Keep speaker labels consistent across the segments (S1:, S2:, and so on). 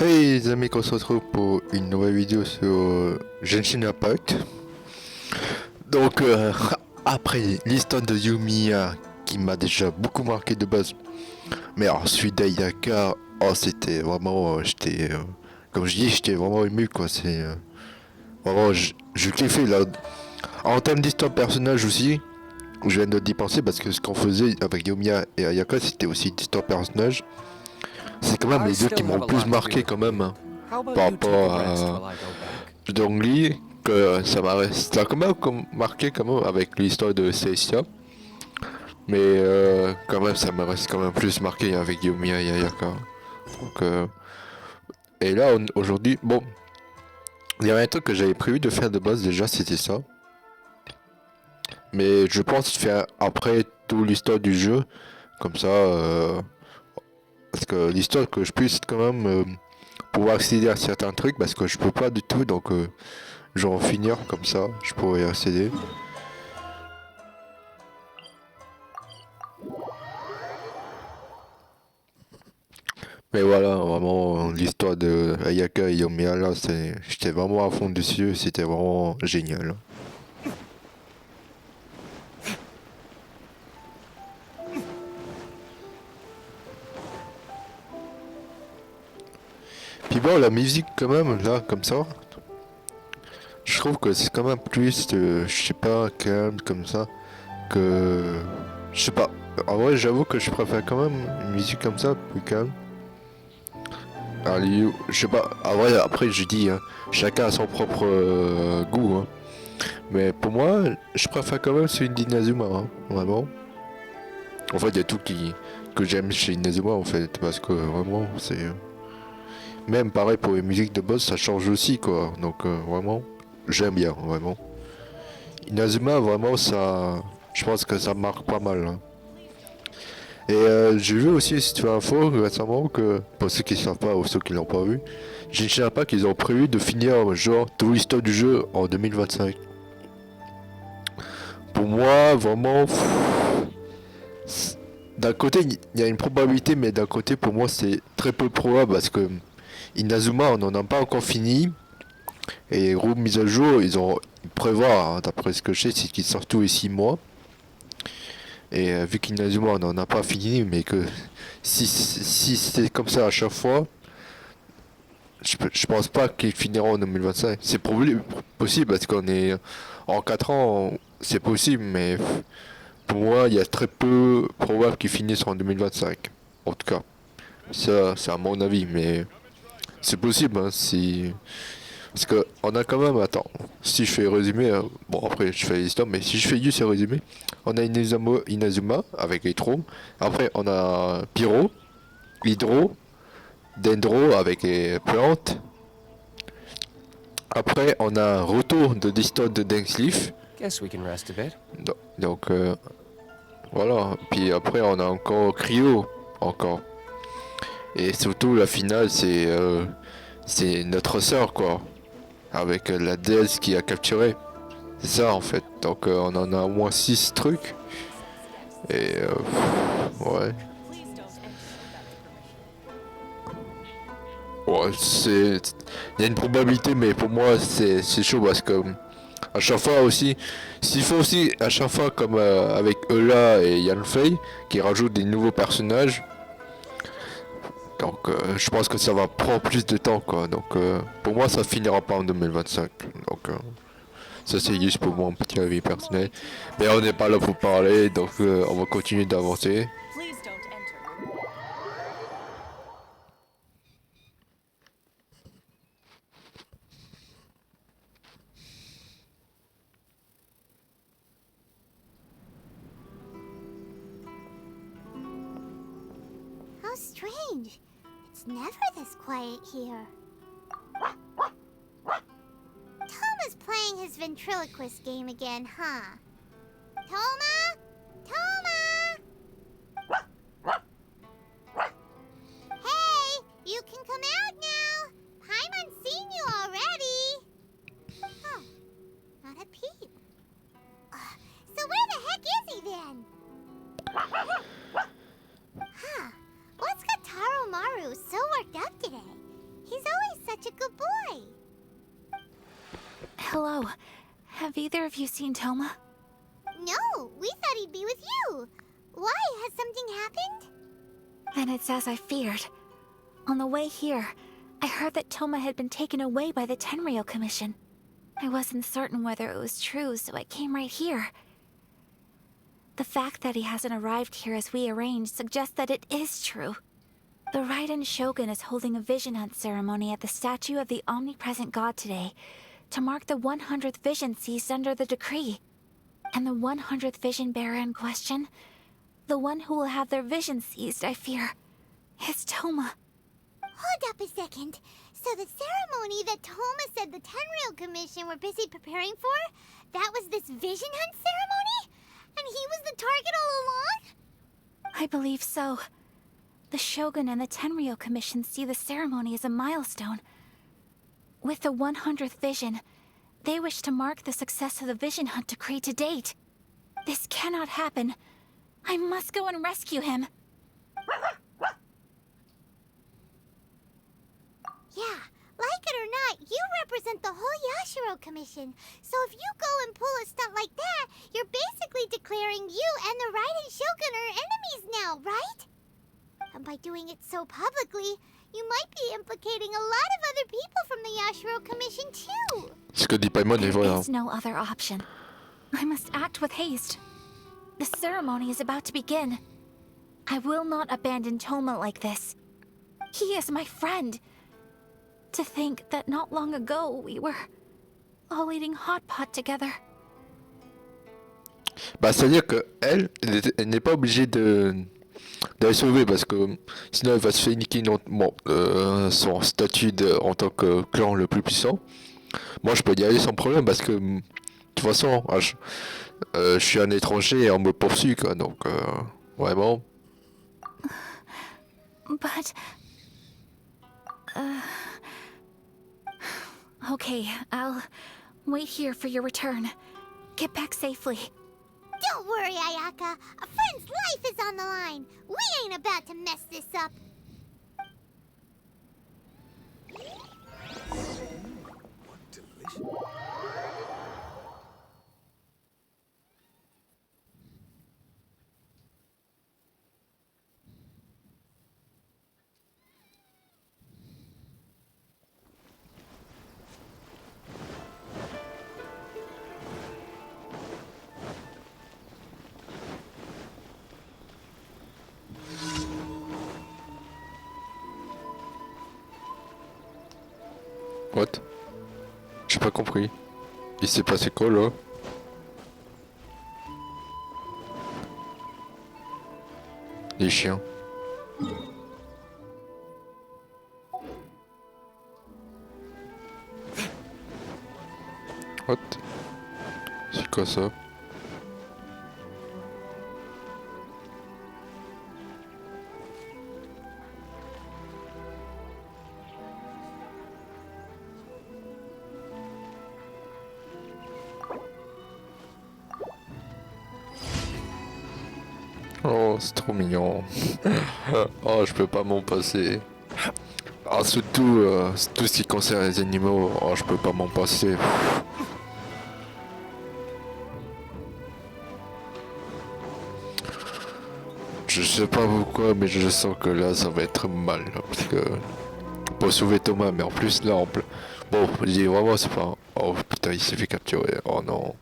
S1: Hey les amis, on se retrouve pour une nouvelle vidéo sur Genshin Impact. Donc après l'histoire de Yumiya qui m'a déjà beaucoup marqué de base, mais ensuite d'Ayaka, oh c'était vraiment, j'étais, comme je dis, j'étais vraiment ému quoi. C'est vraiment, je kiffais là. En termes d'histoire personnage aussi, je viens d'y penser parce que ce qu'on faisait avec Yumiya et Ayaka, c'était aussi d'histoire personnage. C'est quand même les deux qui m'ont le plus marqué quand même, hein, par rapport à Dongli, que ça a quand même marqué quand même avec l'histoire de Seisha. Mais quand même ça me reste quand même plus marqué avec Yomiya et Ayaka. Donc, et là aujourd'hui, bon, il y avait un truc que j'avais prévu de faire de base déjà, c'était ça. Mais je pense faire après toute l'histoire du jeu, comme ça, parce que l'histoire que je puisse quand même pouvoir accéder à certains trucs, parce que je peux pas du tout, donc je vais en finir comme ça, je pourrais accéder. Mais voilà, vraiment, l'histoire de Ayaka et Yomiya là, j'étais vraiment à fond dessus, c'était vraiment génial. Puis bon, la musique quand même, là, comme ça, je trouve que c'est quand même plus, je sais pas, calme comme ça, que... Je sais pas, en vrai j'avoue que je préfère quand même une musique comme ça, plus calme. Allez, je sais pas, en vrai après je dis, hein, chacun a son propre goût, hein. Mais pour moi, je préfère quand même celui d'Inazuma, hein, vraiment. En fait, il y a tout que j'aime chez Inazuma en fait, parce que vraiment, c'est... Même pareil pour les musiques de boss, ça change aussi quoi, donc vraiment, j'aime bien, vraiment. Inazuma, vraiment, ça... Je pense que ça marque pas mal, hein. Et j'ai vu aussi, si tu as info récemment, que, pour ceux qui ne savent pas ou ceux qui l'ont pas vu, Genshin Impact, ils ont prévu de finir genre toute l'histoire du jeu en 2025. Pour moi, vraiment, d'un côté, il y a une probabilité, mais d'un côté, pour moi, c'est très peu probable parce que Inazuma, on n'en a pas encore fini. Et gros mise à jour, ils prévoient, hein, d'après ce que je sais, c'est qu'ils sortent tous les 6 mois. Et vu qu'Inazuma, on n'en a pas fini, mais que si c'est comme ça à chaque fois, je pense pas qu'ils finiront en 2025. C'est possible parce qu'on est en 4 ans, c'est possible, mais pour moi, il y a très peu probable qu'ils finissent en 2025. En tout cas, ça, c'est à mon avis, mais c'est possible, hein, si... Parce que on a quand même... Attends, si je fais résumé, hein, bon après je fais l'histoire, mais si je fais juste ce résumé, on a Inazuma avec les trous. Après on a Pyro, Hydro, Dendro avec les plantes. Après on a un retour de l'histoire de Denksleaf. Donc voilà. Puis après on a encore Cryo, encore. Et surtout la finale c'est notre sœur quoi. Avec la déesse qui a capturé. C'est ça en fait. Donc on en a au moins 6 trucs. Et ouais. Ouais, c'est... Il y a une probabilité, mais pour moi c'est chaud parce que à chaque fois aussi, s'il faut aussi à chaque fois comme avec Eula et Yanfei qui rajoutent des nouveaux personnages, donc je pense que ça va prendre plus de temps quoi. Donc pour moi ça finira pas en 2025. Donc ça c'est juste pour mon petit avis personnel. Mais on n'est pas là pour parler, donc on va continuer d'avancer.
S2: How strange. It's never this quiet here. Toma's playing his ventriloquist game again, huh? Toma? Toma! Hey, you can come out now. Paimon's seen you already. Oh, not a peep. So where the heck is he then? Huh. What's got Taro Maru so worked up today? He
S3: Hello. Have either of you seen Toma?
S2: No, we thought he'd be with you. Why? Has something happened?
S3: Then it's as I feared. On the way here, I heard that Toma had been taken away by the Tenryou Commission. I wasn't certain whether it was true, so I came right here. The fact that he hasn't arrived here as we arranged suggests that it is true. The Raiden Shogun is holding a vision hunt ceremony at the statue of the omnipresent god today to mark the 100th vision seized under the decree. And the 100th vision bearer in question, the one who will have their vision seized, I fear, is Toma.
S2: Hold up a second. So the ceremony that Toma said the Tenryou Commission were busy preparing for, that was this vision hunt ceremony? And he was the target all along?
S3: I believe so. The Shogun and the Tenryou Commission see the ceremony as a milestone. With the 100th vision, they wish to mark the success of the vision hunt decree to date. This cannot happen. I must go and rescue him.
S2: Yeah, like it or not, you represent the whole Yashiro Commission. So if you go and pull a stunt like that, you're basically declaring you and the Raiden Shogun are enemies now, right? And by doing it so publicly, you might be implicating a lot of other people from the Yashiro Commission too.
S1: Ce que dit Paimon est vrai.
S3: There is no other option. I must act with haste. The ceremony is about to begin. I will not abandon Toma like this. He is my friend. To think that not long ago we were all eating hot pot together.
S1: Bah, c'est-à-dire que elle n'est pas obligée de la sauver parce que sinon elle va se faire niquer son statut en tant que clan le plus puissant. Moi je peux y aller sans problème parce que de toute façon je suis un étranger et on me poursuit quoi, donc vraiment.
S3: But... Okay, I'll wait here for your return. Get back safely.
S2: Don't worry, Ayaka. A friend's life is on the line. We ain't about to mess this up.
S1: What? J'ai pas compris. Il s'est passé quoi là? Les chiens. What? C'est quoi ça? Oh, c'est trop mignon. Oh, je peux pas m'en passer. Ah, surtout tout ce qui concerne les animaux. Oh, je peux pas m'en passer. Je sais pas pourquoi, mais je sens que là, ça va être mal. Là, parce que pour sauver Thomas, mais en plus là, bon, je dis vraiment, c'est pas. Oh putain, il s'est fait capturer. Oh non.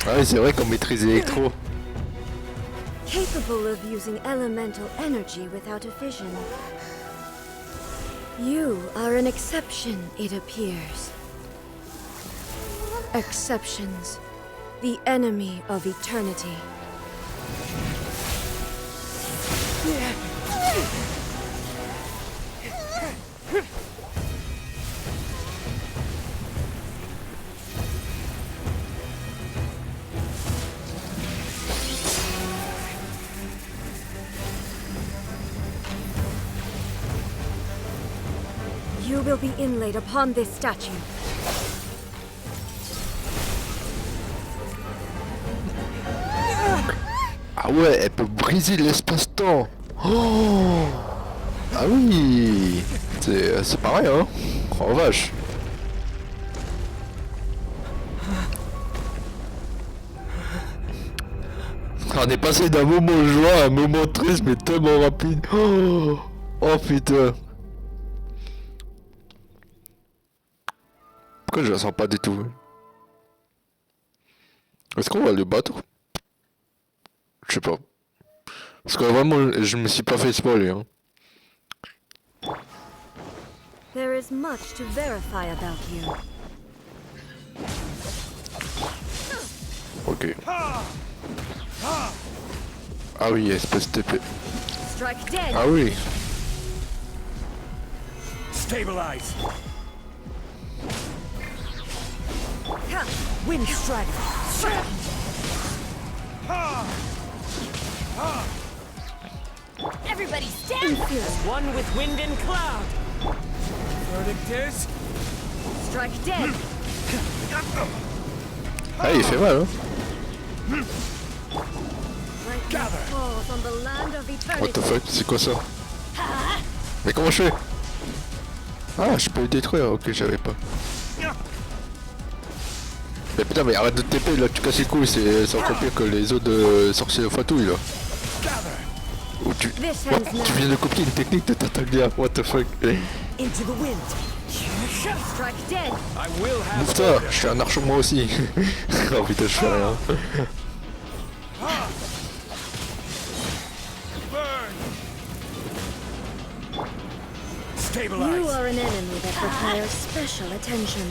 S1: Ah oui, c'est vrai qu'on maîtrise l'électro.
S4: Capable of using elemental energy without a vision. You are an exception, it appears. Exceptions. The enemy of eternity. You will be inlaid upon this statue.
S1: Ah ouais, elle peut briser l'espace-temps. Oh ah oui, c'est pareil hein. Oh vache. On est passé d'un moment joie à un moment triste mais tellement rapide. Oh, oh putain. Pourquoi je la sens pas du tout? Est-ce qu'on va le battre? Je sais pas. Parce que vraiment, je me suis pas fait spoiler. Hein.
S4: There is much to verify about you.
S1: Ok. Ah oui, espèce d'épée.
S4: Strike dead.
S1: Ah oui.
S5: Stabilize.
S4: Ha.
S5: Wind strike.
S3: Everybody stand!
S5: One with wind and cloud. Verdict is
S4: Strike dead.
S1: Ah, il fait mal, hein.
S5: gather.
S4: Falls on the land of
S1: What the
S4: eternity.
S1: fuck, c'est quoi ça? Mais comment je fais? Ah, je peux le détruire, ok, j'avais pas. Mais putain, mais arrête de te TP, là, tu casses les couilles, c'est encore pire que les autres sorciers de fatouille, là.
S5: Gather.
S1: Ou tu... What? Tu viens de copier une technique de Tartaglia, what the fuck?
S5: Into the wind.
S4: Strike dead.
S5: I will have
S1: Ouf ça, je suis un archer moi aussi. Oh putain, je fais rien.
S5: burn.
S4: You
S5: Stabilize.
S4: are an enemy that requires special attention.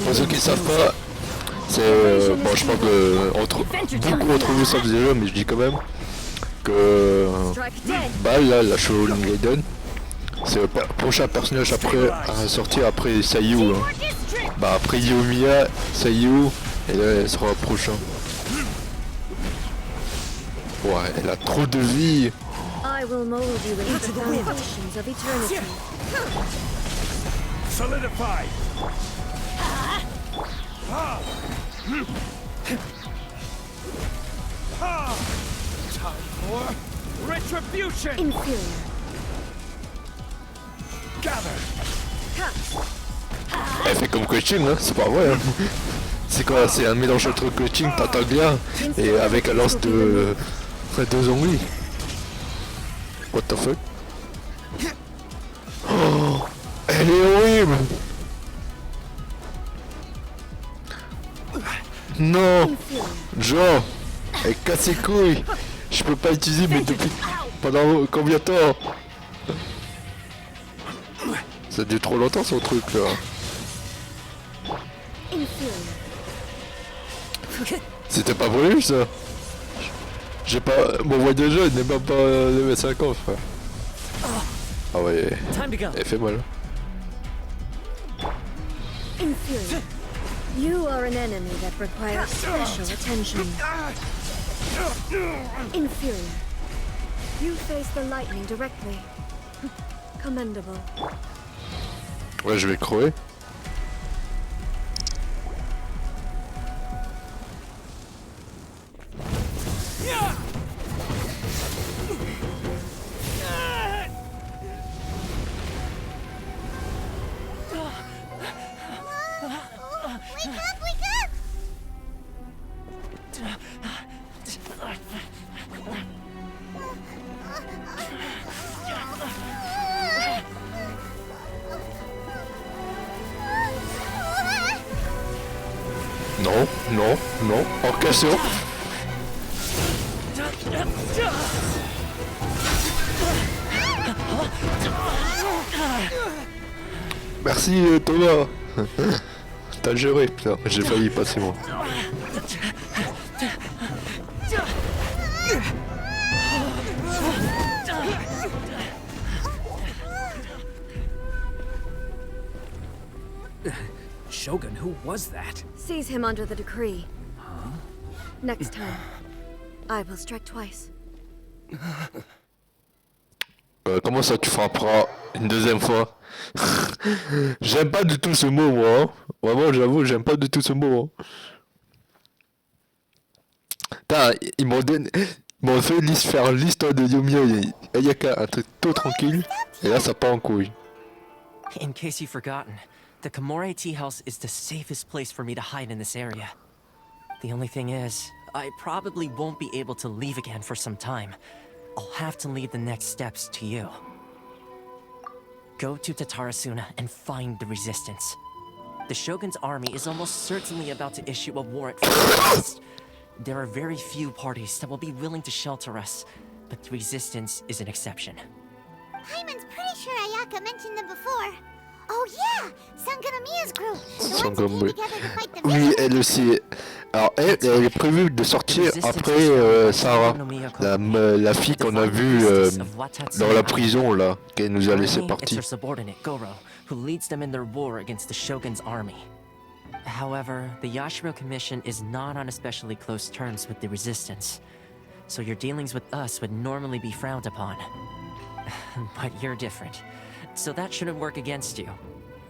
S1: Pour ceux qui savent pas, c'est... bon, je pense que beaucoup d'entre vous savent déjà, mais je dis quand même que...
S4: Strike dead.
S1: Bal, là, la Shaolin Gaiden, c'est le prochain personnage après à sortir après Sayu. Hein. Bah après Yomiya, Sayu, et là elle sera le prochain. Ouais, elle a trop de vie.
S4: I will mold you into the foundations of eternity.
S5: Solidify. Time for retribution.
S4: Inferior.
S5: Gather.
S1: Elle fait comme coaching, hein, c'est pas vrai. Hein. C'est quoi? C'est un mélange entre coaching, Tartaglia et avec un lance de... deux ongles. What the fuck? Oh, elle est horrible. Non, genre, elle casse les couilles. Je peux pas utiliser, mais depuis pendant combien de temps? Ça dure trop longtemps son truc là.
S4: Inferior.
S1: C'était pas prévu ça. J'ai pas... Mon voyageur n'est même pas levé 50 frère. Ah ouais,
S5: Time to go.
S1: elle fait mal.
S4: Inferior. You are an enemy that requires special attention. Inferior. You face the lightning directly. Commendable.
S1: Ouais, je vais crever.
S2: Wake up, wake up!
S1: Non, non, non, en question. Merci Thomas. T'as géré, putain. J'ai failli passer moi.
S5: Shogun, who was that?
S4: Seize him under the decree. Next time, I will strike twice.
S1: Comment ça tu frapperas une deuxième fois? J'aime pas du tout ce mot moi. Hein. Vraiment j'avoue j'aime pas du tout ce mot. Hein. Putain, ils m'ont donné... Ils m'ont fait faire l'histoire de Yomio et Ayaka, un truc tout tranquille. Et là ça part en couille.
S6: In case you've forgotten, the Komore Tea House is the safest place for me to hide in this area. The only thing is, I probably won't be able to leave again for some time. I'll have to leave the next steps to you. Go to Tatarasuna and find the resistance. The Shogun's army is almost certainly about to issue a war at first. There are very few parties that will be willing to shelter us, but the resistance is an exception.
S2: Hyman's pretty sure Ayaka mentioned them before. Oh yeah, Sanganamiya's group. The ones who came
S1: Sangamo.
S2: together to fight the
S1: Oui,
S2: villains.
S1: elle aussi. Alors elle est prévue de sortir après Sarah, la fille qu'on a vue dans la prison là, qu'elle nous a laissé
S6: It's
S1: partir.
S6: her subordinate, Goro, who leads them in their war against the Shogun's army. However, the Yashiro Commission is not on especially close terms with the resistance, so your dealings with us would normally be frowned upon. But you're different, so that shouldn't work against you.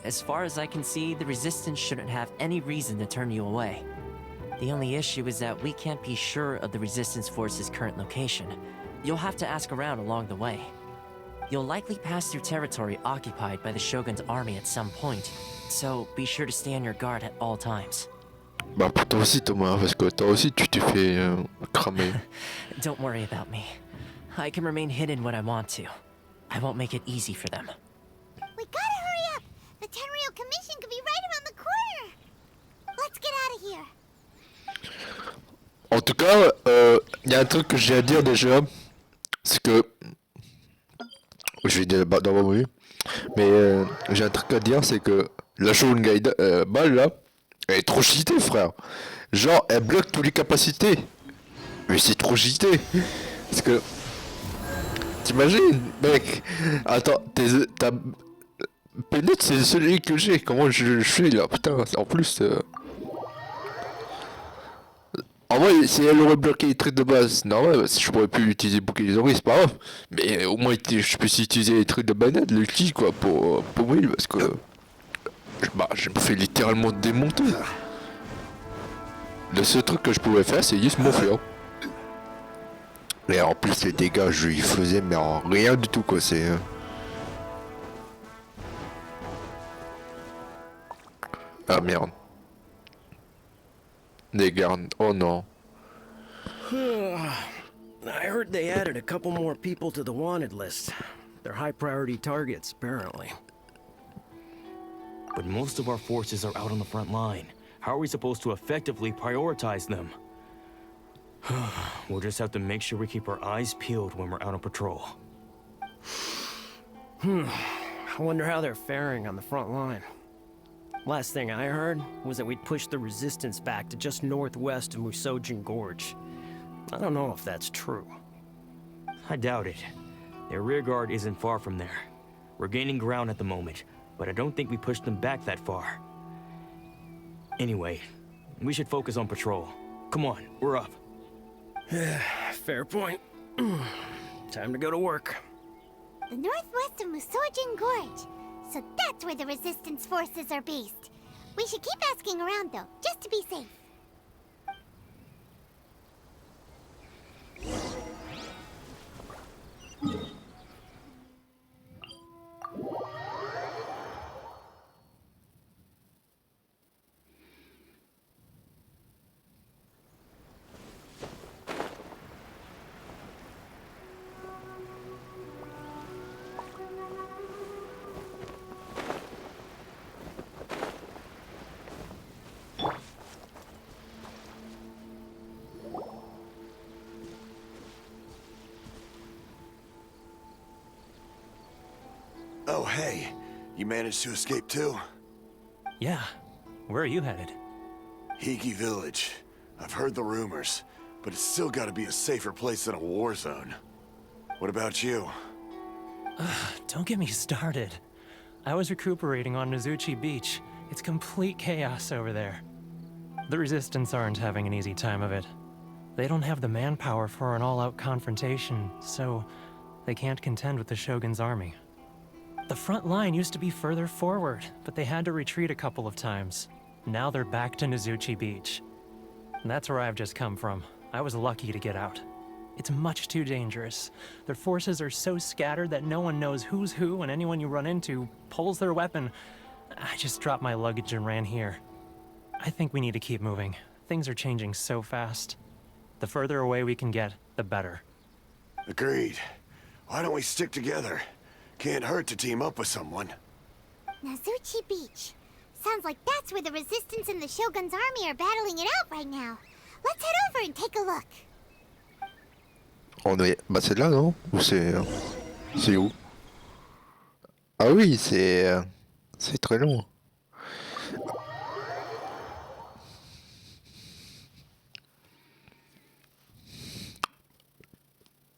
S6: As far as I can see, the resistance shouldn't have any reason to turn you away. The only issue is that we can't be sure of the resistance force's current location. You'll have to ask around along the way. You'll likely pass through territory occupied by the Shogun's army at some point, so be sure to stay on your guard at all times.
S1: Bah pour toi aussi Thomas, parce que toi aussi tu t'es fait cramer.
S6: Don't worry about me. I can remain hidden when I want to. I won't make it easy for them.
S2: We gotta hurry up. The Tenryou Commission could be right around the corner. Let's get out of here.
S1: En tout cas, y a un truc que j'ai à dire déjà, c'est que je vais dire d'abord oui, mais j'ai un truc à dire, c'est que la Shogun Ball là, elle est trop cheatée frère. Genre elle bloque toutes les capacités. Mais c'est trop cheaté. Parce que t'imagines, mec. Attends, t'as Pénètre c'est celui que j'ai. Comment je fais là, putain. En plus. En vrai, si elle aurait bloqué les trucs de base, normal, je pourrais plus utiliser bouclier des oreilles, c'est pas grave. Mais au moins, je peux utiliser les trucs de banane, l'outil, quoi, pour mourir, parce que... je me fais littéralement démonter. Le seul truc que je pouvais faire, c'est juste m'enfuir. Et en plus, les dégâts, je lui faisais, mais en rien du tout, quoi, c'est... Ah, merde. Des gardes, oh non.
S7: I heard they added a couple more people to the wanted list. They're high priority targets, apparently.
S8: But most of our forces are out on the front line. How are we supposed to effectively prioritize them? We'll just have to make sure we keep our eyes peeled when we're out on patrol.
S7: I wonder how they're faring on the front line. Last thing I heard was that we'd pushed the resistance back to just northwest of Musojin Gorge. I don't know if that's true.
S8: I doubt it. Their rearguard isn't far from there. We're gaining ground at the moment, but I don't think we pushed them back that far. Anyway, we should focus on patrol. Come on, we're up.
S7: Fair point. Time to go to work.
S2: The northwest of Musojin Gorge. So that's where the resistance forces are based. We should keep asking around though, just to be safe.
S9: Oh, hey. You managed to escape too?
S7: Yeah,
S5: Where are you headed?
S9: Hiki Village. I've heard the rumors, but it's still gotta be a safer place than a war zone. What about you?
S5: Don't get me started. I was recuperating on Nozuchi Beach. It's complete chaos over there. The Resistance aren't having an easy time of it. They don't have the manpower for an all-out confrontation, so they can't contend with the Shogun's army. The front line used to be further forward, but they had to retreat a couple of times. Now they're back to Nozuchi Beach. That's where I've just come from. I was lucky to get out. It's much too dangerous. Their forces are so scattered that no one knows who's who, and anyone you run into pulls their weapon. I just dropped my luggage and ran here. I think we need to keep moving. Things are changing so fast. The further away we can get, the better.
S9: Agreed. Why don't we stick together? Can't hurt to team up with someone.
S2: Nozuchi Beach. Sounds like that's where the Resistance and the Shogun's army are battling it out right now. Let's head over and take a look.
S1: On est... Bah c'est là, non? Ou c'est... C'est où? Ah oui, c'est... C'est très long.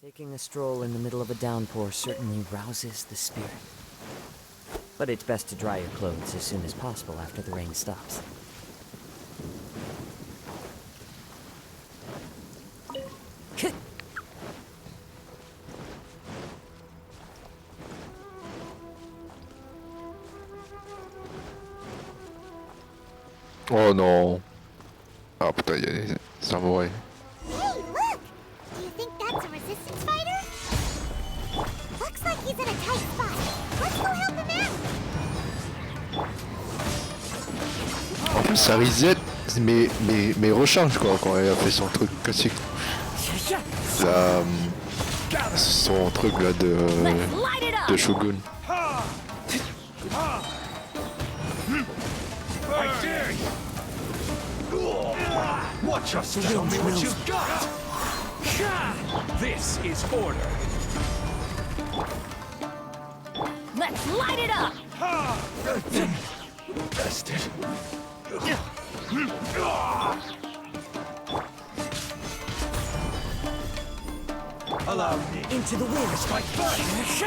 S10: Taking a stroll in the middle of a downpour certainly rouses the spirit. But it's best to dry your clothes as soon as possible after the rain stops.
S1: Oh non. Ah putain, il y a des samouraïs.
S2: Hey, look! Do you think that's a Resistance fighter? Looks like he's in a tight spot. Let's go help him out!
S1: En plus, ça reset mes recharges quoi quand elle a fait son truc classique. Là, son truc là de Shogun.
S11: I dare you! Watch us show me what you've got! This is order.
S3: Let's light it up!
S11: Bested. Allow me
S10: Into the wind!
S11: strike first!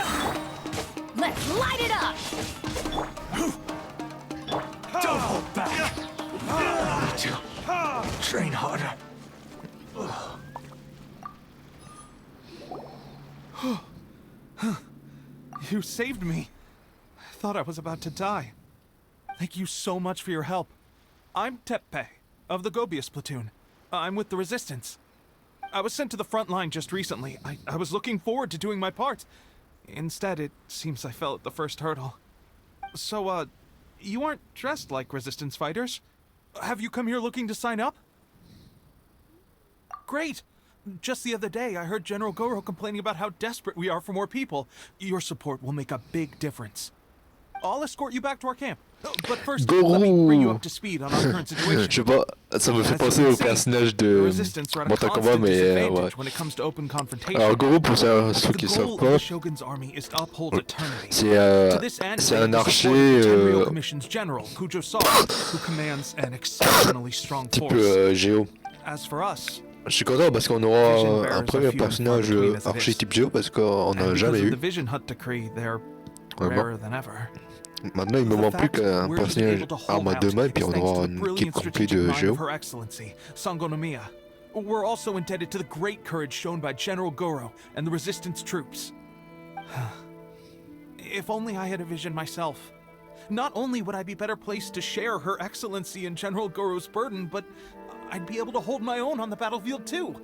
S3: Let's light it up!
S11: Don't hold back! Need to train harder.
S12: You saved me. I thought I was about to die. Thank you so much for your help. I'm Teppei, of the Gobius platoon. I'm with the Resistance. I was sent to the front line just recently. I was looking forward to doing my part. Instead, it seems I fell at the first hurdle. So, you aren't dressed like Resistance fighters. Have you come here looking to sign up? Great! Just the other day, I heard General Goro complaining about how desperate we are for more people. Your support will make a big difference. I'll escort you back to our camp. But first, let me bring you up to speed on our current situation.
S1: Je sais pas, ça me fait penser au personnage de Mortal Kombat, mais ouais. Alors Goro, pour ceux qui savent pas, c'est un archer type Géo. Je suis content parce qu'on aura un premier personnage archer type Géo parce qu'on n'a jamais eu. Maintenant, il me manque plus qu'un personnage arme à deux mains et puis on aura une équipe complète de Géo.
S12: We're also indebted to the great courage shown by General Goro and the Resistance troops. If only I had a vision myself. Not only would I be better placed to share Her Excellency and General Goro's burden, but I'd be able to hold my own on the battlefield too.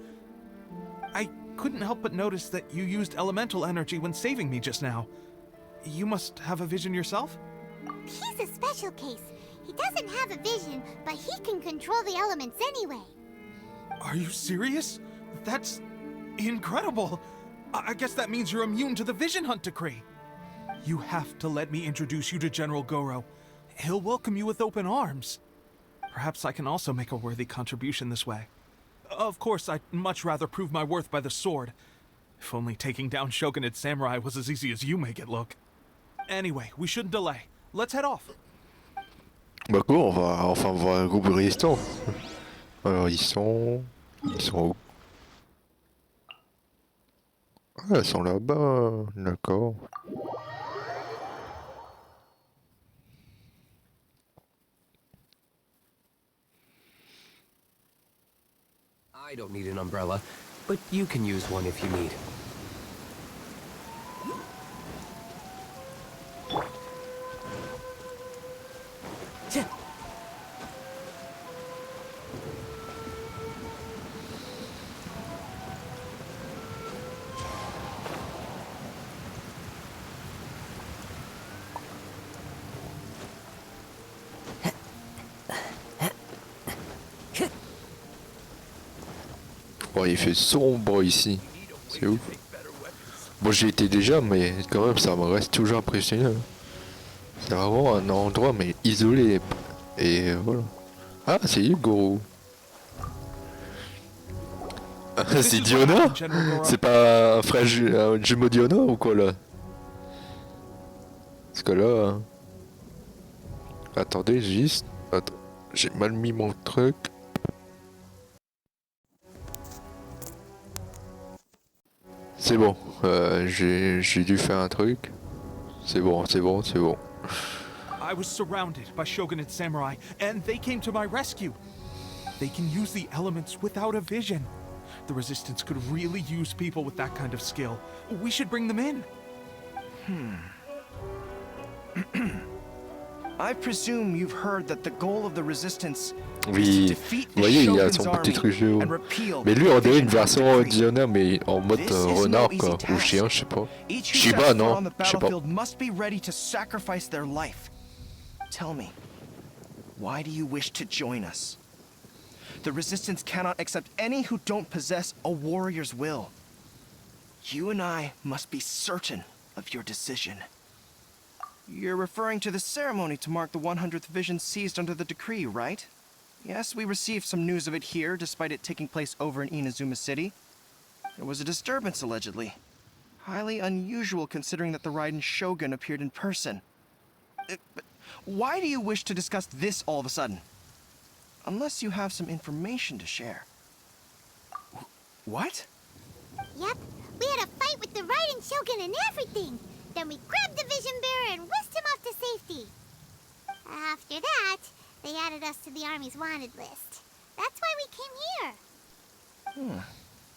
S12: I couldn't help but notice that you used elemental energy when saving me just now. You must have a vision yourself?
S2: He's a special case. He doesn't have a vision, but he can control the elements anyway.
S12: Are you serious? That's incredible. I guess that means you're immune to the Vision Hunt decree. You have to let me introduce you to General Goro. He'll welcome you with open arms. Perhaps I can also make a worthy contribution this way. Of course, I'd much rather prove my worth by the sword. If only taking down Shogunate samurai was as easy as you make it look. Anyway, we shouldn't delay. Let's head off.
S1: Bah quoi, on va enfin voir un groupe résistant. Alors ils sont où? Ah, ils sont là-bas, d'accord.
S13: I don't need an umbrella, but you can use one if you need.
S1: Bon, il fait sombre ici, c'est ouf. Bon, j'y étais déjà, mais quand même, ça me reste toujours impressionnant. C'est vraiment un endroit, mais isolé. Et voilà. Ah, c'est Hugo. Ah, c'est Diona? C'est pas un frère un jumeau Diona ou quoi là? Parce que là... hein. Attendez, juste... Attends, j'ai mal mis mon truc. C'est bon, j'ai dû faire un truc. C'est bon, c'est bon, c'est bon.
S12: I was surrounded by Shogunate samurai, and they came to my rescue. They can use the elements without a vision. The Resistance could really use people with that kind of skill. We should bring them in.
S14: I presume you've heard that the goal of the Resistance
S1: Oui, vous voyez, il a son petit truc géo. Mais lui, on dirait une version Diona, mais en mode renard, quoi. Ou chien, je sais pas. Shiba, non, je sais pas.
S14: Must be ready to sacrifice their life. Tell me, why do you wish to join us? The Resistance cannot accept any who don't possess a warrior's will. You and I must be certain of your decision. You're referring to the ceremony to mark the 100th vision seized under the decree, right? Yes, we received some news of it here, despite it taking place over in Inazuma City. There was a disturbance, allegedly. Highly unusual considering that the Raiden Shogun appeared in person. But why do you wish to discuss this all of a sudden? Unless you have some information to share. What?
S2: Yep, we had a fight with the Raiden Shogun and everything. Then we grabbed the Vision Bearer and whisked him off to safety. After that, they added us to the Army's wanted list. That's why we came here.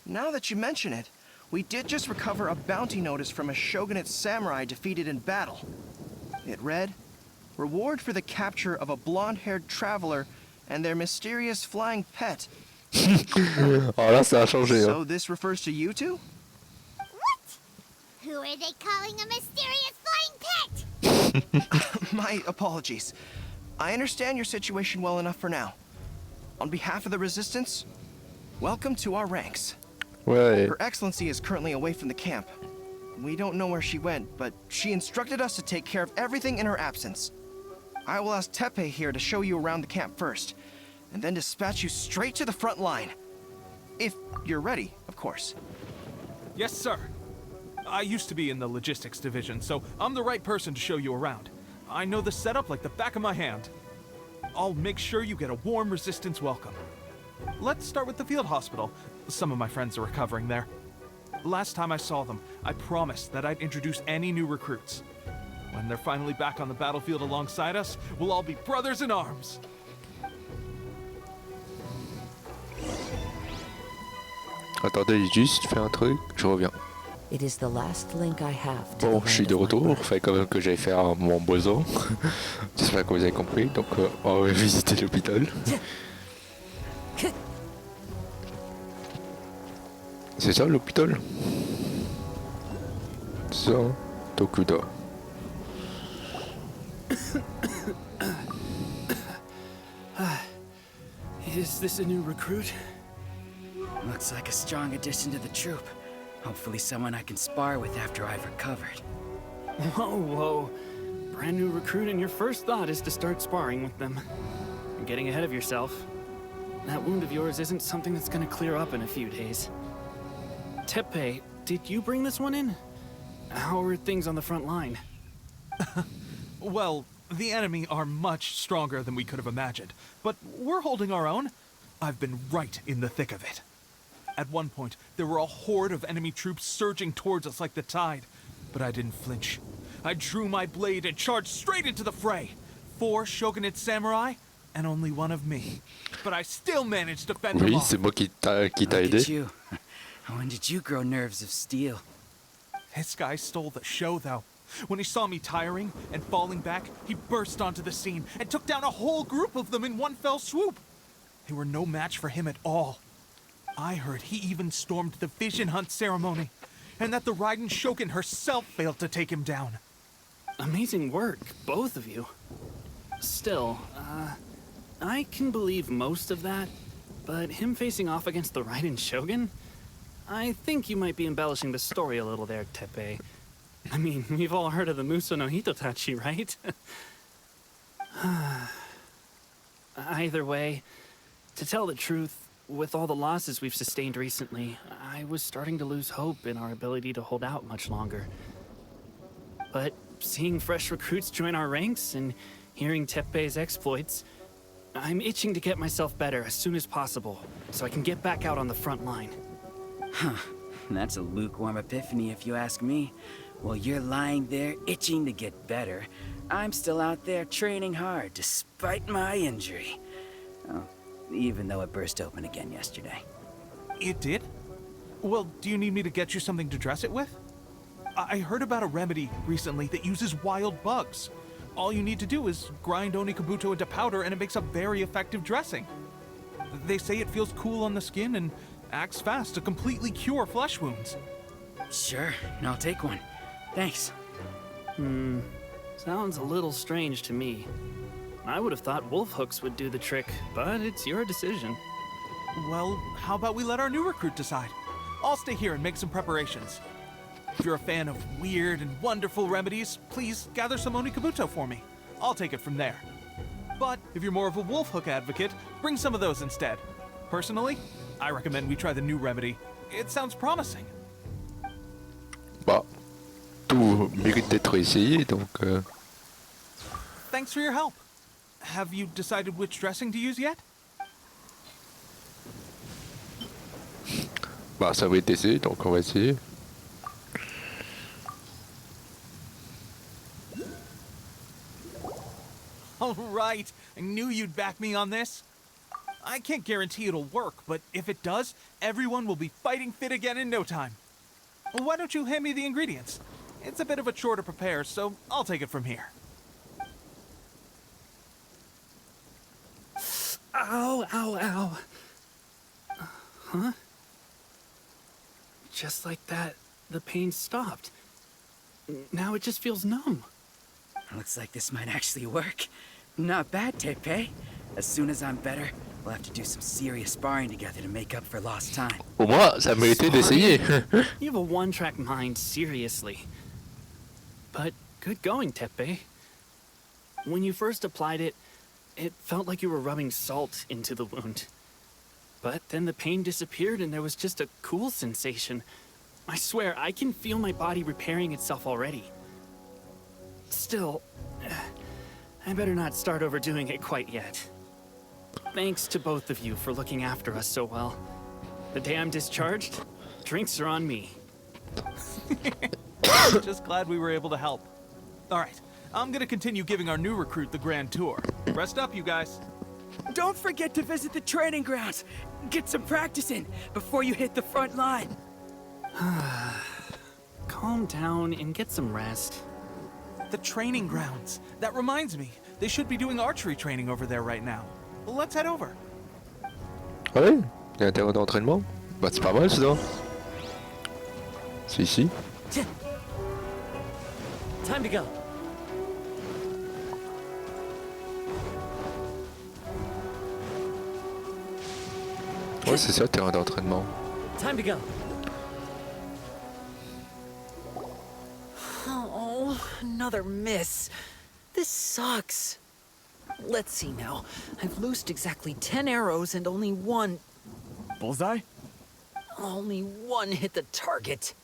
S14: Now that you mention it, we did just recover a bounty notice from a Shogunate samurai defeated in battle. It read, "Reward for the capture of a blonde-haired traveler and their mysterious flying pet."
S1: Oh là, ça a changé.
S14: So this refers to you two?
S2: What? Who are they calling a mysterious flying pet?
S14: My apologies. I understand your situation well enough for now. On behalf of the Resistance, welcome to our ranks.
S1: Ouais.
S14: Her Excellency is currently away from the camp. We don't know where she went, but she instructed us to take care of everything in her absence. I will ask Teppei here to show you around the camp first, and then dispatch you straight to the front line. If you're ready, of course.
S12: Yes, sir. I used to be in the logistics division, so I'm the right person to show you around. I know the setup like the back of my hand. I'll make sure you get a warm Resistance welcome. Let's start with the field hospital. Some of my friends are recovering there. Last time I saw them, I promised that I'd introduce any new recruits. When they're finally back on the battlefield alongside us, we'll all be brothers in arms.
S1: Attendez, j'ai juste fait un truc, je reviens.
S10: It is the last link I have to
S1: Bon,
S10: the
S1: je suis
S10: land
S1: de
S10: of my
S1: retour,
S10: birth.
S1: fait quand même que j'allais faire mon besoin. J'espère que vous avez compris, donc on va visiter l'hôpital. C'est ça l'hôpital? C'est ça, hein? Tokuda.
S15: Is this a new recruit? Looks like a strong addition to the troop. Hopefully someone I can spar with after I've recovered. Whoa, whoa. Brand new recruit and your first thought is to start sparring with them. You're getting ahead of yourself. That wound of yours isn't something that's gonna clear up in a few days. Teppei, did you bring this one in? How are things on the front line?
S12: Well, The enemy are much stronger than we could have imagined, but we're holding our own. I've been right in the thick of it. At one point, there were a horde of enemy troops surging towards us like the tide, but I didn't flinch. I drew my blade and charged straight into the fray. 4 shogunate samurai, and only 1 of me. But I still managed to fend them
S1: Oui,
S12: off.
S1: c'est moi qui t'a
S15: Look
S1: aidé.
S15: at you. When did you grow nerves of steel?
S12: This guy stole the show, though. When he saw me tiring and falling back, he burst onto the scene and took down a whole group of them in one fell swoop. They were no match for him at all. I heard he even stormed the vision hunt ceremony, and that the Raiden Shogun herself failed to take him down.
S15: Amazing work, both of you. Still, I can believe most of that, but him facing off against the Raiden Shogun? I think you might be embellishing the story a little there, Teppei. I mean, we've all heard of the Muso no Hitotachi, right? Either way, to tell the truth, with all the losses we've sustained recently, I was starting to lose hope in our ability to hold out much longer. But seeing fresh recruits join our ranks and hearing Teppei's exploits, I'm itching to get myself better as soon as possible, so I can get back out on the front line.
S10: Huh. That's a lukewarm epiphany if you ask me. While you're lying there itching to get better, I'm still out there training hard despite my injury. Oh, even though it burst open again yesterday.
S12: It did? Well, do you need me to get you something to dress it with? I heard about a remedy recently that uses wild bugs. All you need to do is grind Onikabuto into powder and it makes a very effective dressing. They say it feels cool on the skin and acts fast to completely cure flesh wounds.
S10: Sure, I'll take one. Thanks.
S15: Sounds a little strange to me. I would have thought wolf hooks would do the trick, but it's your decision.
S12: Well, how about we let our new recruit decide? I'll stay here and make some preparations. If you're a fan of weird and wonderful remedies, please gather some Onikabuto for me. I'll take it from there. But if you're more of a wolf hook advocate, bring some of those instead. Personally, I recommend we try the new remedy. It sounds promising.
S1: Bah, tout mérite d'être essayé, donc...
S12: Thanks for your help. Have you decided which dressing to use yet?
S1: Bah, ça va être essayé, donc on va essayer.
S12: All right, I knew you'd back me on this. I can't guarantee it'll work, but if it does, everyone will be fighting fit again in no time. Why don't you hand me the ingredients? It's a bit of a chore to prepare, so I'll take it from here.
S15: Ow, ow, ow. Huh? Just like that, the pain stopped. Now it just feels numb.
S10: Looks like this might actually work. Not bad, Teppei. As soon as I'm better, we'll have to do some serious sparring together to make up for lost time.
S1: Au moins, ça méritait d'essayer.
S15: You have a one-track mind, seriously. But good going, Teppei. When you first applied it, it felt like you were rubbing salt into the wound. But then the pain disappeared and there was just a cool sensation. I swear, I can feel my body repairing itself already. Still, I better not start overdoing it quite yet. Thanks to both of you for looking after us so well. The day I'm discharged, drinks are on me.
S12: Just glad we were able to help. All right, I'm gonna continue giving our new recruit the grand tour. Rest up, you guys.
S10: Don't forget to visit the training grounds. Get some practice in before you hit the front line.
S15: Calm down and get some rest.
S12: The training grounds. That reminds me, they should be doing archery training over there right now. Let's head over.
S1: Ah ouais, il y a un terrain d'entraînement. Bah c'est pas mal ça. C'est ici.
S6: Time to go.
S1: Ouais, c'est ça, terrain d'entraînement.
S6: Time to go. Oh, another miss. This sucks. Let's see now. I've loosed exactly 10 arrows and only one...
S16: Bullseye?
S6: Only one hit the target.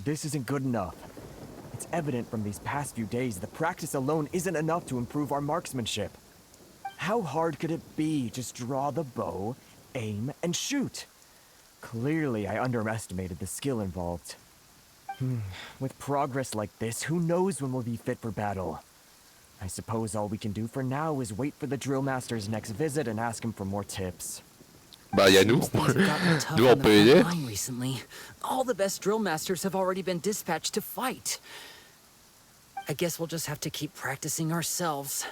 S16: This isn't good enough. It's evident from these past few days, the practice alone isn't enough to improve our marksmanship. How hard could it be? Just draw the bow, aim, and shoot. Clearly, I underestimated the skill involved. With progress like this, who knows when we'll be fit for battle? I suppose all we can do for now is wait for the drill master's next visit and ask him for more tips.
S1: Bah, y a nous. Nous, on peut aider.
S15: Recently, all the best drill masters have already been dispatched to fight. I guess we'll just have to keep practicing ourselves.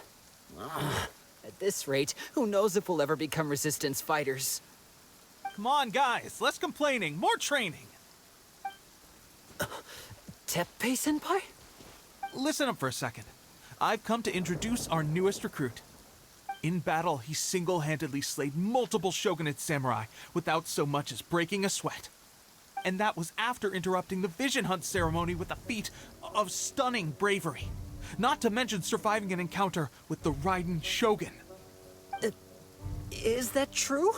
S15: At this rate, who knows if we'll ever become resistance fighters.
S12: Come on, guys, less complaining, more training.
S15: Teppei-senpai?
S12: Listen up for a second. I've come to introduce our newest recruit. In battle, he single-handedly slayed multiple shogunate samurai without so much as breaking a sweat. And that was after interrupting the vision hunt ceremony with a feat of stunning bravery. Not to mention surviving an encounter with the Raiden Shogun.
S15: Is that true?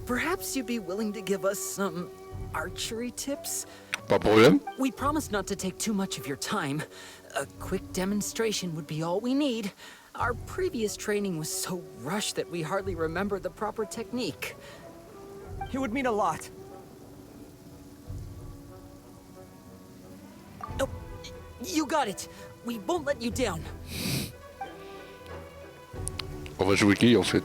S15: Perhaps you'd be willing to give us some archery tips?
S1: Pas problème.
S15: We promise not to take too much of your time. A quick demonstration would be all we need. Our previous training was so rushed that we hardly remember the proper technique.
S16: It would mean a lot.
S15: Oh, you got it. We won't let you down.
S1: On va jouer qui en fait?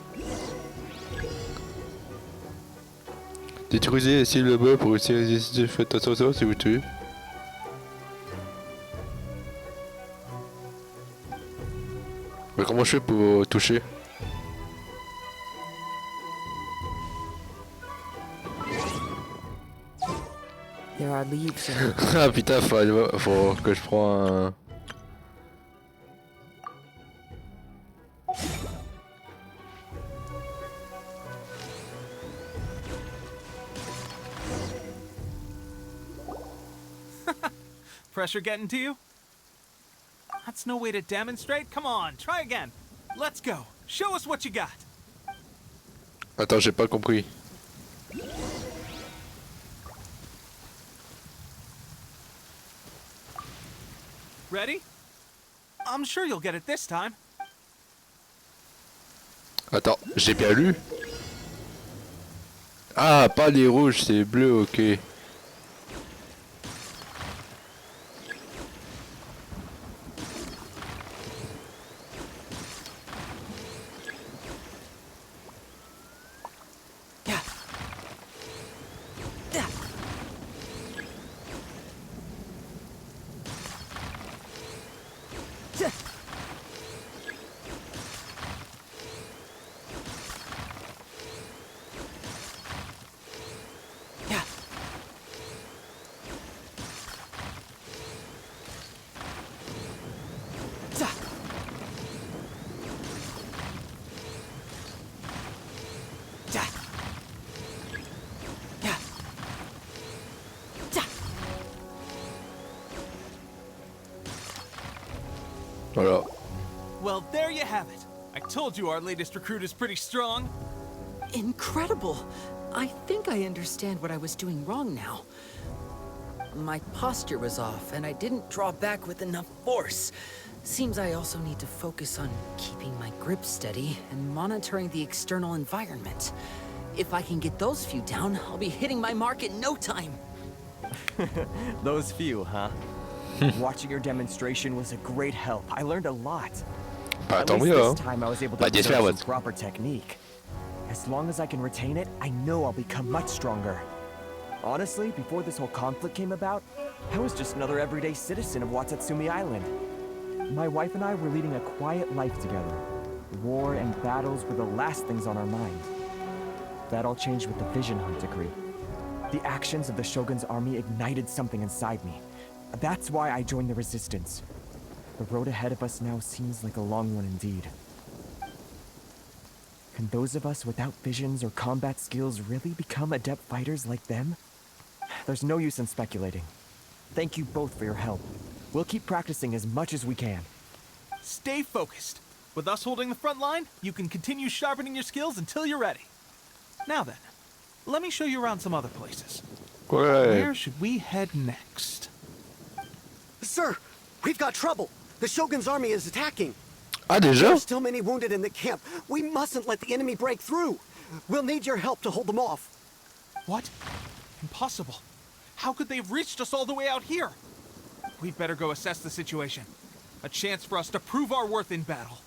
S1: Détruisez les cibles bas pour essayer de résister. Faites attention si vous tuez. Mais comment je fais pour toucher?
S15: There are leaves.
S1: Ah putain, faut que je prends un...
S12: Pressure getting to you? That's no way to demonstrate. Come on, try again. Let's go. Show us what you got.
S1: Attends, j'ai pas compris.
S12: Ready? I'm sure you'll get it this time.
S1: Attends, j'ai bien lu? Ah, pas les rouges, c'est bleu, ok. Voilà.
S12: Well, there you have it. I told you our latest recruit is pretty strong.
S15: Incredible! I think I understand what I was doing wrong now. My posture was off, and I didn't draw back with enough force. Seems I also need to focus on keeping my grip steady and monitoring the external environment. If I can get those few down, I'll be hitting my mark in no time.
S16: Those few, huh? Watching your demonstration was a great help. I learned a lot. At least this time I was able to learn some proper technique. As long as I can retain it, I know I'll become much stronger. Honestly, before this whole conflict came about, I was just another everyday citizen of Watatsumi Island. My wife and I were leading a quiet life together. War and battles were the last things on our mind. That all changed with the Vision Hunt decree. The actions of the Shogun's army ignited something inside me. That's why I joined the Resistance. The road ahead of us now seems like a long one indeed. Can those of us without visions or combat skills really become adept fighters like them? There's no use in speculating. Thank you both for your help. We'll keep practicing as much as we can.
S12: Stay focused. With us holding the front line, you can continue sharpening your skills until you're ready. Now then, let me show you around some other places.
S1: Ouais.
S12: Where should we head next?
S17: Sir, we've got trouble. The Shogun's army is attacking.
S1: Ah, déjà?
S17: There are still many wounded in the camp. We mustn't let the enemy break through. We'll need your help to hold them off.
S12: What? Impossible. How could they have reached us all the way out here? We'd better go assess the situation. A chance for us to prove our worth in battle.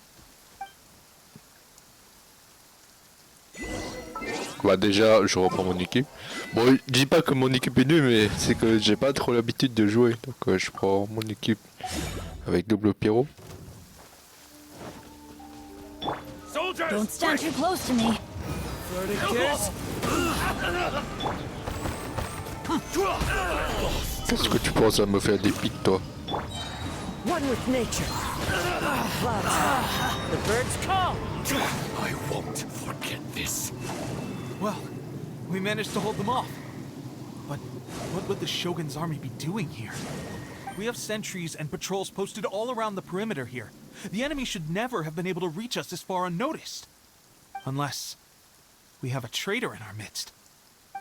S1: Bah déjà, je reprends mon équipe. Bon, je dis pas que mon équipe est nulle, mais c'est que j'ai pas trop l'habitude de jouer. Donc je prends mon équipe avec double Pyro.
S3: Don't stand too close to me.
S1: Qu'est-ce que tu penses à me faire des pics, toi?
S7: One with nature. The birds call.
S11: I won't forget this.
S12: Well, we managed to hold them off. But what would the Shogun's army be doing here? We have sentries and patrols posted all around the perimeter here. The enemy should never have been able to reach us this far unnoticed. Unless we have a traitor in our midst.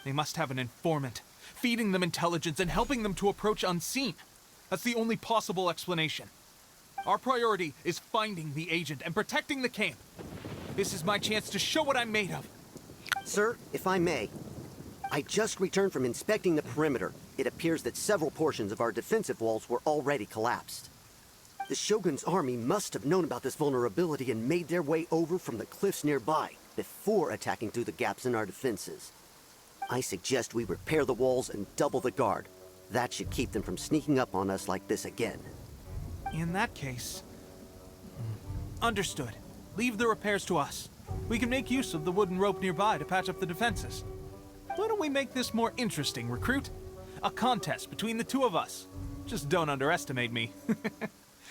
S12: They must have an informant, feeding them intelligence and helping them to approach unseen. That's the only possible explanation. Our priority is finding the agent and protecting the camp. This is my chance to show what I'm made of.
S17: Sir, if I may, I just returned from inspecting the perimeter. It appears that several portions of our defensive walls were already collapsed. The Shogun's army must have known about this vulnerability and made their way over from the cliffs nearby before attacking through the gaps in our defenses. I suggest we repair the walls and double the guard. That should keep them from sneaking up on us like this again.
S12: In that case... Understood. Leave the repairs to us. We can make use of the wooden rope nearby to patch up the defenses. Why don't we make this more interesting, recruit? A contest between the two of us. Just don't underestimate me.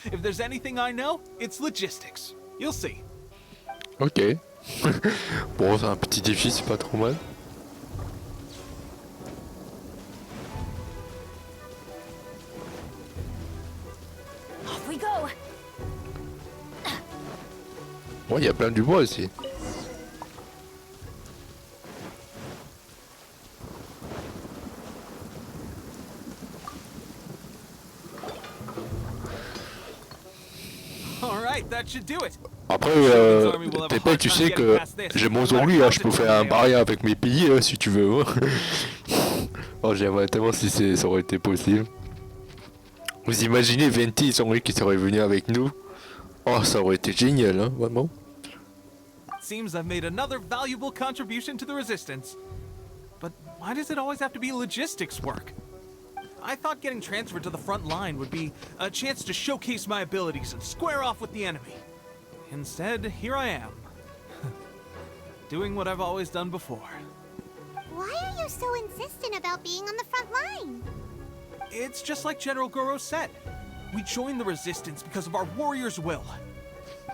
S12: If there's anything I know, it's logistics. You'll see.
S1: Ok. Bon, c'est un petit défi, c'est pas trop mal.
S3: Off we go.
S1: Bon, il y a plein du bois ici. Après, Pépé, tu sais que j'ai mon zombie, hein, je peux faire un barrière avec mes piliers hein, si tu veux. Oh, j'aimerais tellement si ça aurait été possible. Vous imaginez 20 zombies qui seraient venus avec nous? Oh, ça aurait été génial, hein, vraiment.
S12: Seems I've made another valuable contribution to the resistance. But why does it always have to be logistics work? I thought getting transferred to the front line would be a chance to showcase my abilities and square off with the enemy. Instead, here I am. Doing what I've always done before.
S2: Why are you so insistent about being on the front line?
S12: It's just like General Goro said. We joined the resistance because of our warrior's will.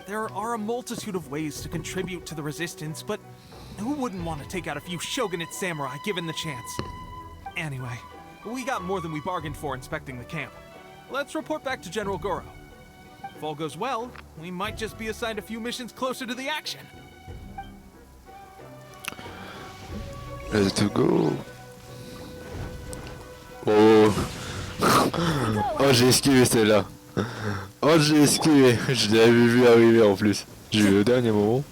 S12: There are a multitude of ways to contribute to the resistance, but who wouldn't want to take out a few shogunate samurai given the chance? Anyway, we got more than we bargained for inspecting the camp. Let's report back to General Goro. If all goes well, we might just be assigned a few missions closer to the action.
S1: Let's go. Oh. Oh, j'ai esquivé celle-là. Oh, j'ai esquivé. Je l'avais vu arriver en plus. J'ai vu au dernier moment.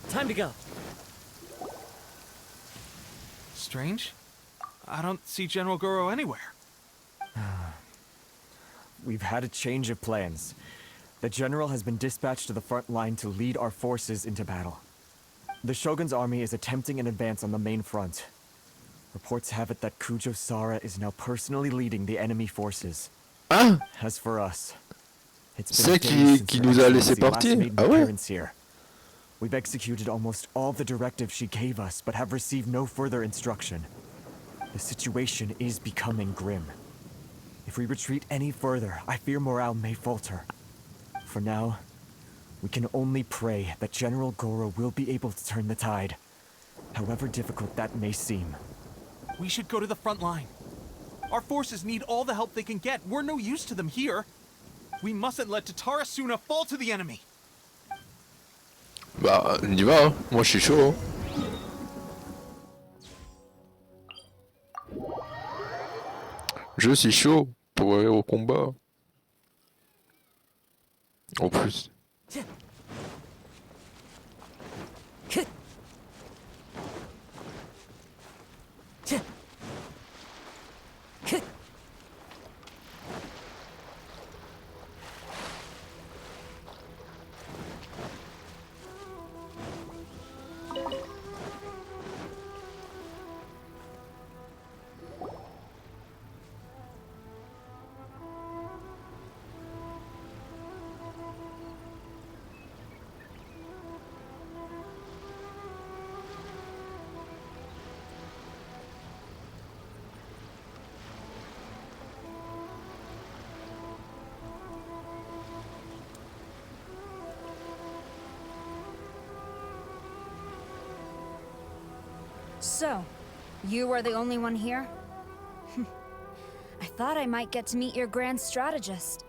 S7: Time to go.
S12: Strange. I don't see General Goro anywhere.
S16: We've had a change of plans. The general has been dispatched to the front line to lead our forces into battle. The Shogun's army is attempting an advance on the main front. Reports have it that Kujo Sara is now personally leading the enemy forces.
S1: Ah!
S16: As for us, it's
S1: C'est
S16: been
S1: qui nous a laissé partir? Ah ouais?
S16: Here. We've executed almost all the directives she gave us, but have received no further instruction. The situation is becoming grim. If we retreat any further, I fear morale may falter. For now, we can only pray that General Goro will be able to turn the tide, however difficult that may seem.
S12: We should go to the front line. Our forces need all the help they can get. We're no use to them here. We mustn't let Tatarasuna fall to the enemy.
S1: Bah, on y va, hein. Moi je suis chaud. Hein. Je suis chaud pour aller au combat. En plus.
S18: So, you are the only one here? I thought I might get to meet your grand strategist.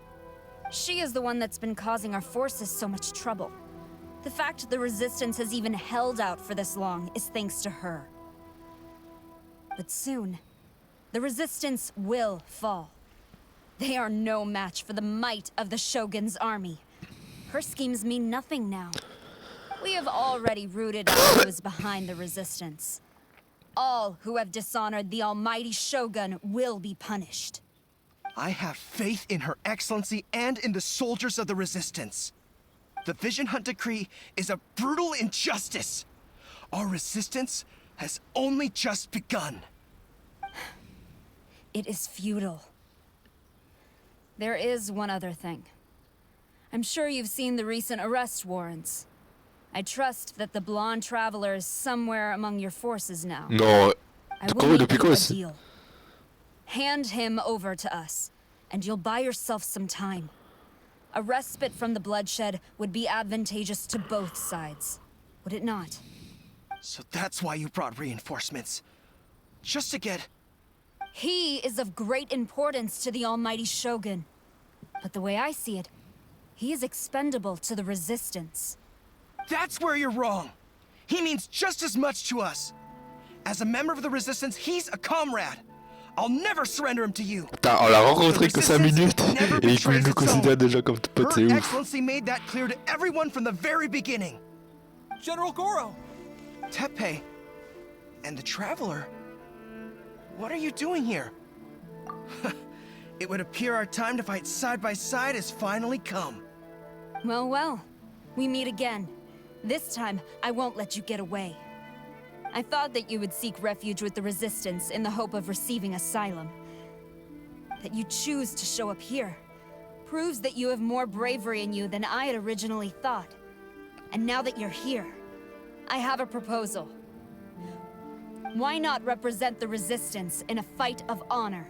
S18: She is the one that's been causing our forces so much trouble. The fact the Resistance has even held out for this long is thanks to her. But soon, the Resistance will fall. They are no match for the might of the Shogun's army. Her schemes mean nothing now. We have already rooted out who is behind the Resistance. All who have dishonored the almighty Shogun will be punished.
S14: I have faith in Her Excellency and in the soldiers of the Resistance. The Vision Hunt Decree is a brutal injustice. Our resistance has only just begun.
S18: It is futile. There is one other thing. I'm sure you've seen the recent arrest warrants. I trust that the blonde traveler is somewhere among your forces now.
S1: Non,
S18: I will make you a
S1: because
S18: deal. Hand him over to us, and you'll buy yourself some time. A respite from the bloodshed would be advantageous to both sides, would it not?
S14: So that's why you brought reinforcements. Just to get...
S18: He is of great importance to the almighty Shogun. But the way I see it, he is expendable to the Resistance.
S14: That's where you're wrong. He means just as much to us. As a member of the Resistance, he's a comrade. I'll never surrender him to you.
S1: Putain, on l'a rencontré que 5 minutes et il nous considère déjà comme pote, c'est
S14: Her
S1: ouf.
S14: Excellency made that clear to everyone from the very beginning.
S12: General Goro!
S14: Teppei and the Traveler. What are you doing here? It would appear our time to fight side by side has finally come.
S18: Well, well. We meet again. This time, I won't let you get away. I thought that you would seek refuge with the Resistance in the hope of receiving asylum. That you choose to show up here proves that you have more bravery in you than I had originally thought. And now that you're here, I have a proposal. Why not represent the Resistance in a fight of honor?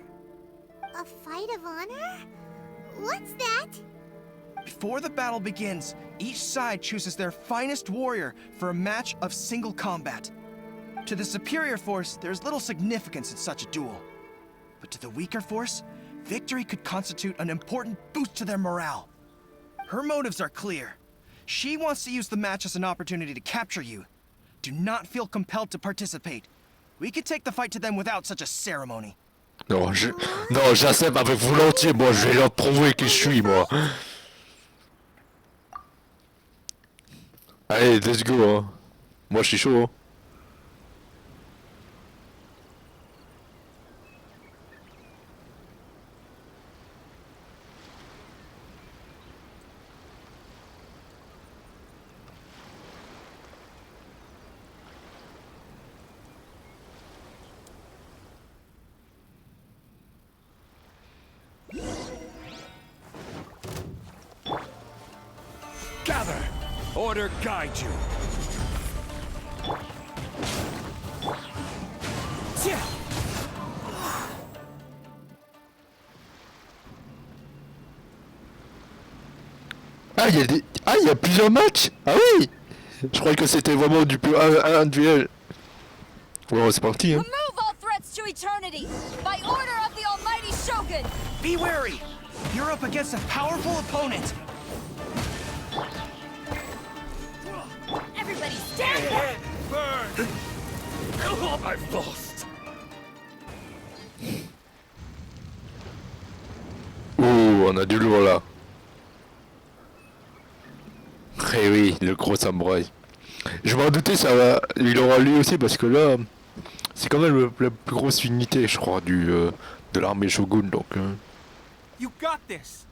S2: A fight of honor? What's that?
S14: Before the battle begins, each side chooses their finest warrior for a match of single combat. To the superior force, there's little significance in such a duel. But to the weaker force, victory could constitute an important boost to their morale. Her motives are clear. She wants to use the match as an opportunity to capture you. Do not feel compelled to participate. We could take the fight to them without such a ceremony.
S1: Non, j'accepte avec volontiers, moi je vais leur prouver qui je suis, moi. Allez, let's go, hein. Moi je suis chaud, hein.
S11: Gather! Order guide you!
S1: Ah, il y a des... Ah, il y a plusieurs matchs. Ah oui. Je croyais que c'était vraiment du plus un duel. Bon, c'est parti, hein.
S18: Remove all threats to eternity by order of the almighty Shogun.
S14: Be wary! You're up against a powerful opponent.
S18: Everybody stand back!
S11: Burn! I've lost!
S1: on a du lourd là. Eh oui, le gros samouraï. Je m'en doutais, ça va. Il aura lui aussi parce que là, c'est quand même la plus grosse unité, je crois, de l'armée shogun. Donc.
S12: You got this.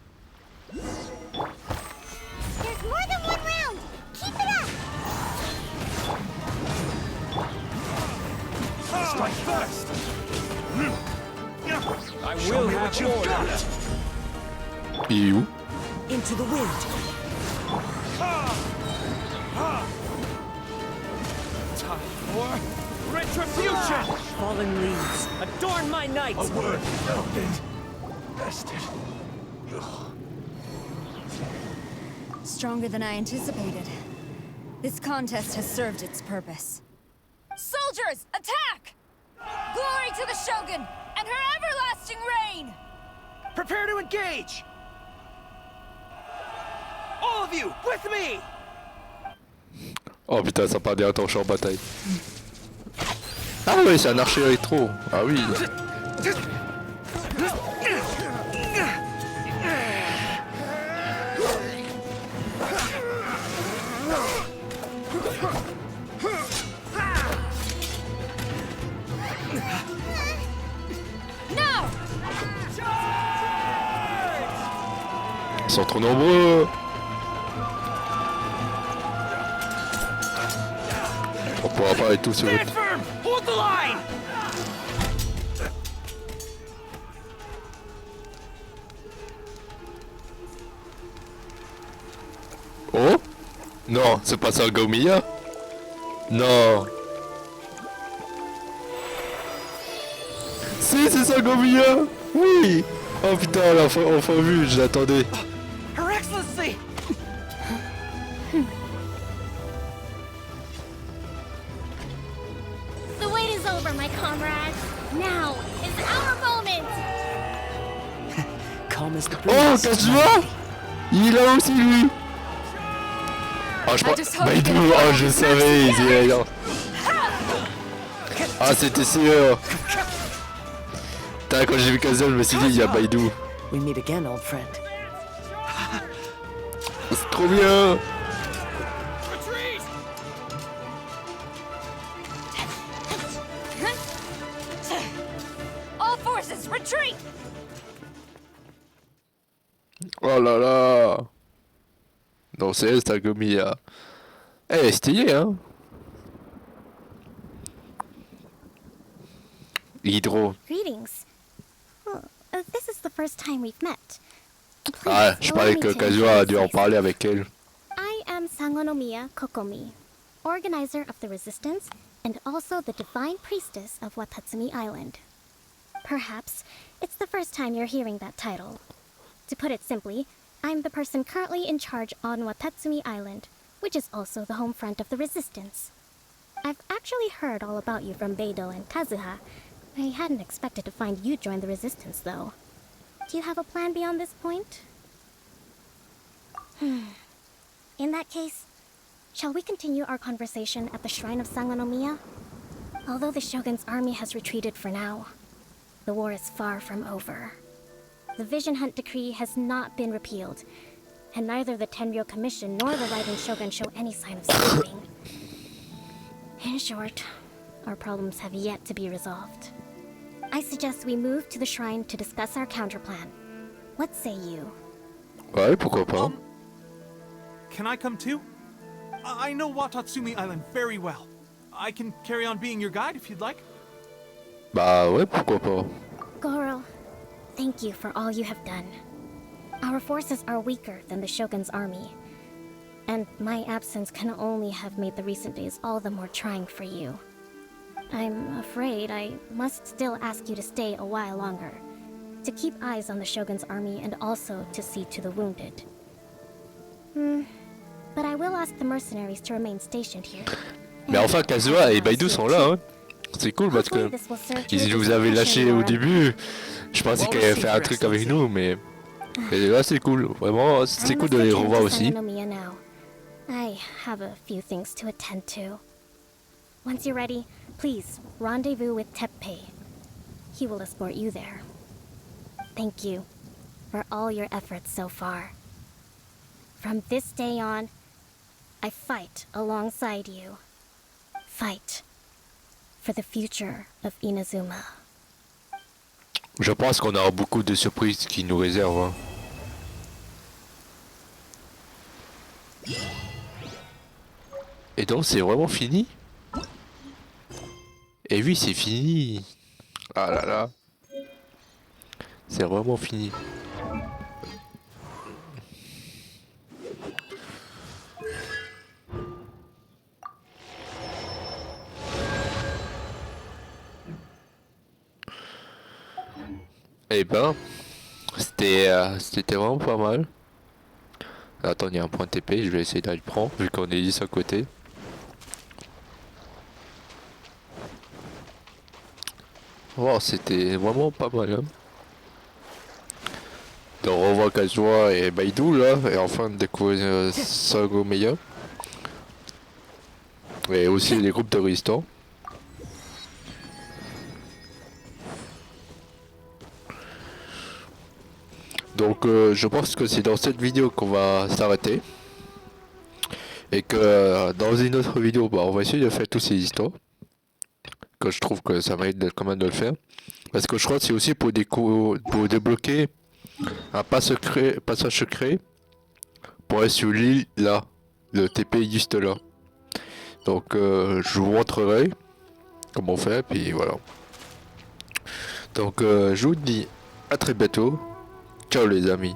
S2: There's more than one round. Keep it up.
S11: Strike first. I will have you order.
S1: Il est où?
S4: Into the wind.
S11: Time for retribution.
S4: Fallen leaves, adorn my night.
S11: A word spoken. Bested.
S18: Stronger than I anticipated. This contest has served its purpose. Soldiers, attack! Glory to the Shogun and her everlasting reign!
S14: Prepare to engage! All of you, with me!
S1: Oh putain, ça part direct en champ de bataille. Ah oui, c'est un archer rétro. Ah oui. Ils sont trop nombreux. On pourra pas être tous sur l'autre.
S14: Hold the line!
S1: Oh? Non, c'est pas ça Gomiya? Non. Si, c'est ça Gomiya! Oui! Oh putain, enfin vu, je l'attendais.
S14: Her Excellency!
S2: The wait is over, my comrades. Now is our moment.
S6: Calm as the
S1: Oh, Kazuma! Il est là aussi lui! Oh, je crois. Baidu, oh, je savais, il est là. Ah, c'était sûr! Putain, quand j'ai vu Kazuma, je me suis dit, il y a Baidu.
S6: We meet again, old friend.
S1: C'est trop bien!
S18: All forces, retreat!
S1: Oh là là! Non, c'est elle, c'est Gomiya. Eh, stylé, hein? Hydro.
S2: Greetings. Well, this is the first time we've met.
S1: Ah, je parlais que Kazuha a dû en parler avec elle.
S2: I am Sangonomiya Kokomi, organizer of the resistance and also the divine priestess of Watatsumi Island. Perhaps it's the first time you're hearing that title. To put it simply, I'm the person currently in charge on Watatsumi Island, which is also the home front of the resistance. I've actually heard all about you from Beidou and Kazuha. I hadn't expected to find you join the resistance, though. Do you have a plan beyond this point? In that case, shall we continue our conversation at the shrine of Sangonomiya? Although the Shogun's army has retreated for now, the war is far from over. The Vision Hunt Decree has not been repealed, and neither the Tenryou Commission nor the Riding Shogun show any sign of stopping. In short, our problems have yet to be resolved. I suggest we move to the shrine to discuss our counterplan. What say you?
S1: Ouais, pourquoi pas.
S12: Can I come too? I know Watatsumi Island very well. I can carry on being your guide if you'd like.
S1: Bah ouais, pourquoi pas.
S2: Goro, thank you for all you have done. Our forces are weaker than the Shogun's army, and my absence can only have made the recent days all the more trying for you. I'm afraid I must still ask you to stay a while longer, to keep eyes on the Shogun's army and also to see to the wounded. But I will ask the mercenaries to remain stationed here.
S1: Mais enfin, Kazuha et Baidu sont là, hein. C'est cool parce que ils nous avaient lâché au début. Je pensais qu'elle allait faire un truc avec nous, mais là c'est cool. Vraiment, c'est cool de les revoir aussi.
S2: I have a few things to attend to. Once you're ready, please rendezvous with Teppei. He will escort you there. Thank you.
S19: for all your efforts so far. From this day on, I fight alongside you. Fight for the future of Inazuma.
S1: Je pense qu'on aura beaucoup de surprises qui nous réservent. Hein. Et donc c'est vraiment fini? Et oui, c'est fini. Ah là là. C'est vraiment fini. Eh ben, c'était vraiment pas mal. Attends, il y a un point TP, je vais essayer d'aller le prendre vu qu'on est juste à côté. Oh, c'était vraiment pas mal. Hein. De revoir Kazuha et Baidou là, et enfin de découvrir Sago Meia. Et aussi les groupes de résistants. Donc je pense que c'est dans cette vidéo qu'on va s'arrêter. Et que dans une autre vidéo, bah, on va essayer de faire toutes ces histoires. Que je trouve que ça mérite quand même de le faire. Parce que je crois que c'est aussi pour débloquer un passage secret pour aller sur l'île là. Le TP juste là. Donc je vous montrerai comment on fait, puis voilà. Donc je vous dis à très bientôt. Ciao les amis.